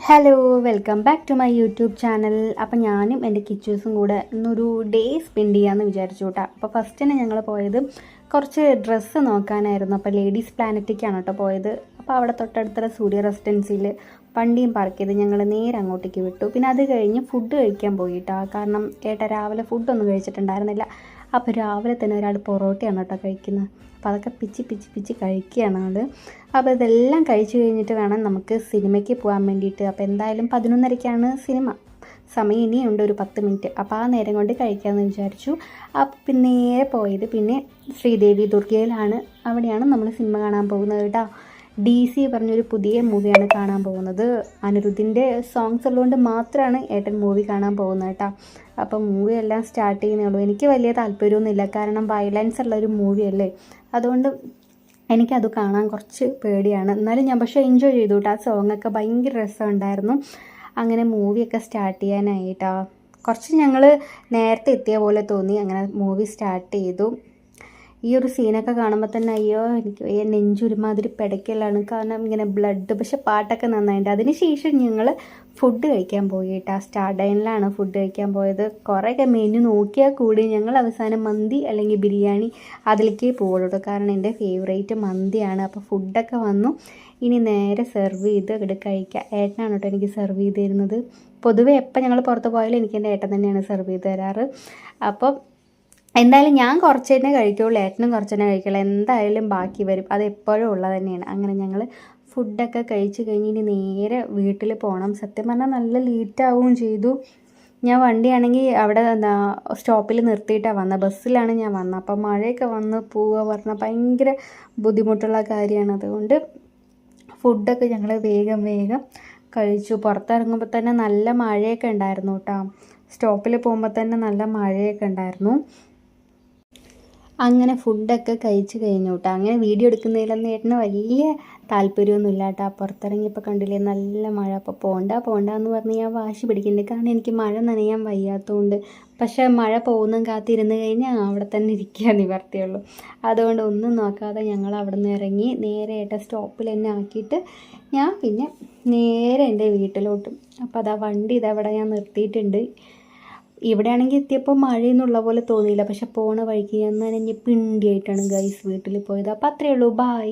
Hello, welcome back to my YouTube channel. അപ്പോൾ ഞാനും എൻ്റെ കിച്ചൂസും കൂടെ ഇന്നൊരു ഡേ സ്പെൻഡ് ചെയ്യാമെന്ന് വിചാരിച്ചു കേട്ടോ. അപ്പോൾ ഫസ്റ്റ് തന്നെ ഞങ്ങൾ പോയത് കുറച്ച് ഡ്രസ്സ് നോക്കാനായിരുന്നു. അപ്പോൾ ലേഡീസ് പ്ലാനറ്റിക്കാണ് കേട്ടോ പോയത്. അപ്പോൾ അവിടെ തൊട്ടടുത്തുള്ള സൂര്യ റെസിഡൻസിയിൽ വണ്ടിയും പാർക്ക് ചെയ്ത് ഞങ്ങൾ നേരെ അങ്ങോട്ടേക്ക് വിട്ടു. പിന്നെ അത് കഴിഞ്ഞ് ഫുഡ് കഴിക്കാൻ പോയിട്ടാ. കാരണം രാവിലെ ഫുഡൊന്നും കഴിച്ചിട്ടുണ്ടായിരുന്നില്ല. അപ്പോൾ രാവിലെ തന്നെ ഒരാൾ പൊറോട്ടയാണ് കേട്ടോ കഴിക്കുന്നത്. അപ്പോൾ അതൊക്കെ പിച്ചി കഴിക്കുകയാണ് ആൾ. അപ്പോൾ ഇതെല്ലാം കഴിച്ച് കഴിഞ്ഞിട്ട് വേണം നമുക്ക് സിനിമയ്ക്ക് പോകാൻ വേണ്ടിയിട്ട്. അപ്പോൾ എന്തായാലും 11:30ക്കാണ് സിനിമ. സമയം ഇനിയുണ്ട് ഒരു 10 മിനിറ്റ്. അപ്പോൾ ആ നേരം കൊണ്ട് കഴിക്കാമെന്ന് വിചാരിച്ചു. അപ്പോൾ പിന്നെ നേരെ പോയത് പിന്നെ ശ്രീദേവി ദുർഗയിലാണ്. അവിടെയാണ് നമ്മൾ സിനിമ കാണാൻ പോകുന്നത് കേട്ടോ. DC പറഞ്ഞൊരു പുതിയ മൂവിയാണ് കാണാൻ പോകുന്നത്. അനിരുദ്ധിൻ്റെ സോങ്സ് ഉള്ളതുകൊണ്ട് മാത്രമാണ് ഏട്ടൻ മൂവി കാണാൻ പോകുന്നത് കേട്ടോ. അപ്പം മൂവി എല്ലാം സ്റ്റാർട്ട് ചെയ്യുന്നേ ഉള്ളൂ. എനിക്ക് വലിയ താല്പര്യമൊന്നുമില്ല, കാരണം വയലൻസ് ഉള്ളൊരു മൂവിയല്ലേ. അതുകൊണ്ട് എനിക്കത് കാണാൻ കുറച്ച് പേടിയാണ്. എന്നാലും ഞാൻ പക്ഷേ എൻജോയ് ചെയ്തു കേട്ടോ. ആ സോങ്ങൊക്കെ ഭയങ്കര രസമുണ്ടായിരുന്നു. അങ്ങനെ മൂവിയൊക്കെ സ്റ്റാർട്ട് ചെയ്യാനായിട്ടാ. കുറച്ച് ഞങ്ങൾ നേരത്തെ എത്തിയ പോലെ തോന്നി. അങ്ങനെ മൂവി സ്റ്റാർട്ട് ചെയ്തു. ഈ ഒരു സീനൊക്കെ കാണുമ്പോൾ തന്നെ അയ്യോ എനിക്ക് നെഞ്ചൊരുമാതിരി പിടയ്ക്കലാണ്, കാരണം ഇങ്ങനെ ബ്ലഡ്. പക്ഷെ പാട്ടൊക്കെ നന്നായിട്ട്. അതിന് ശേഷം ഞങ്ങൾ ഫുഡ് കഴിക്കാൻ പോയി കേട്ടോ. സ്റ്റാർ ഡൈനിലാണ് ഫുഡ് കഴിക്കാൻ പോയത്. കുറേയൊക്കെ മെനു നോക്കിയാൽ കൂടി ഞങ്ങൾ അവസാനം മന്തി അല്ലെങ്കിൽ ബിരിയാണി അതിലേക്കേ പോകുള്ളൂ. കാരണം എൻ്റെ ഫേവറേറ്റ് മന്തിയാണ്. അപ്പോൾ ഫുഡൊക്കെ വന്നു. ഇനി നേരെ സെർവ് ചെയ്ത് ഇവിടെ കഴിക്കുക. ഏട്ടനാണ് കേട്ടോ എനിക്ക് സെർവ് ചെയ്ത് തരുന്നത്. പൊതുവേ എപ്പോൾ ഞങ്ങൾ പുറത്ത് പോയാലും എനിക്ക് എൻ്റെ ഏട്ടൻ തന്നെയാണ് സെർവ് ചെയ്ത് തരാറ്. അപ്പം എന്തായാലും ഞാൻ കുറച്ച് തന്നെ കഴിക്കുള്ളൂ, ഏട്ടനും കുറച്ച് തന്നെ കഴിക്കുള്ളൂ. എന്തായാലും ബാക്കി വരും, അത് എപ്പോഴും ഉള്ളത് തന്നെയാണ്. അങ്ങനെ ഞങ്ങൾ ഫുഡൊക്കെ കഴിച്ച് കഴിഞ്ഞ് ഇനി നേരെ വീട്ടിൽ പോകണം. സത്യം പറഞ്ഞാൽ നല്ല ലേറ്റാവുകയും ചെയ്തു. ഞാൻ വണ്ടിയാണെങ്കിൽ അവിടെ സ്റ്റോപ്പിൽ നിർത്തിയിട്ടാണ് വന്നത്. ബസ്സിലാണ് ഞാൻ വന്നത്. അപ്പം മഴയൊക്കെ വന്ന് പോവുക പറഞ്ഞാൽ ഭയങ്കര ബുദ്ധിമുട്ടുള്ള കാര്യമാണ്. അതുകൊണ്ട് ഫുഡൊക്കെ ഞങ്ങൾ വേഗം കഴിച്ചു. പുറത്തിറങ്ങുമ്പോൾ തന്നെ നല്ല മഴയൊക്കെ ഉണ്ടായിരുന്നു കേട്ടോ. സ്റ്റോപ്പിൽ പോകുമ്പോൾ തന്നെ നല്ല മഴയൊക്കെ ഉണ്ടായിരുന്നു. അങ്ങനെ ഫുഡൊക്കെ കഴിച്ച് കഴിഞ്ഞു കേട്ടോ. അങ്ങനെ വീഡിയോ എടുക്കുന്നതിലൊന്നും ഏട്ടന് വലിയ താല്പര്യമൊന്നുമില്ല കേട്ടോ. പുറത്തിറങ്ങിയപ്പോൾ കണ്ടില്ലേ നല്ല മഴ. അപ്പോൾ പോണ്ട എന്ന് പറഞ്ഞ് ഞാൻ വാശി പിടിക്കുന്നുണ്ട്, കാരണം എനിക്ക് മഴ നനയാൻ വയ്യാത്തതുകൊണ്ട്. പക്ഷേ മഴ പോകുന്നതും കാത്തിരുന്ന് കഴിഞ്ഞാൽ അവിടെ തന്നെ ഇരിക്കുക നിവർത്തിയുള്ളൂ. അതുകൊണ്ട് ഒന്നും നോക്കാതെ ഞങ്ങൾ അവിടെ നിന്ന് ഇറങ്ങി നേരെ ഏട്ടൻ സ്റ്റോപ്പിൽ തന്നെ ആക്കിയിട്ട് ഞാൻ പിന്നെ നേരെ എൻ്റെ വീട്ടിലോട്ടും. അപ്പോൾ അതാ വണ്ടി ഇതവിടെ ഞാൻ നിർത്തിയിട്ടുണ്ട്. ഇവിടെയാണെങ്കിൽ എത്തിയപ്പോൾ മഴയൊന്നുള്ള പോലെ തോന്നിയില്ല. പക്ഷെ പോണ വഴിക്ക് ഞാൻ നനഞ്ഞ് പിണ്ടിയായിട്ടാണ് ഗൈസ് വീട്ടിൽ പോയത്. അപ്പോൾ അത്രയേ ഉള്ളൂ. ബായ്.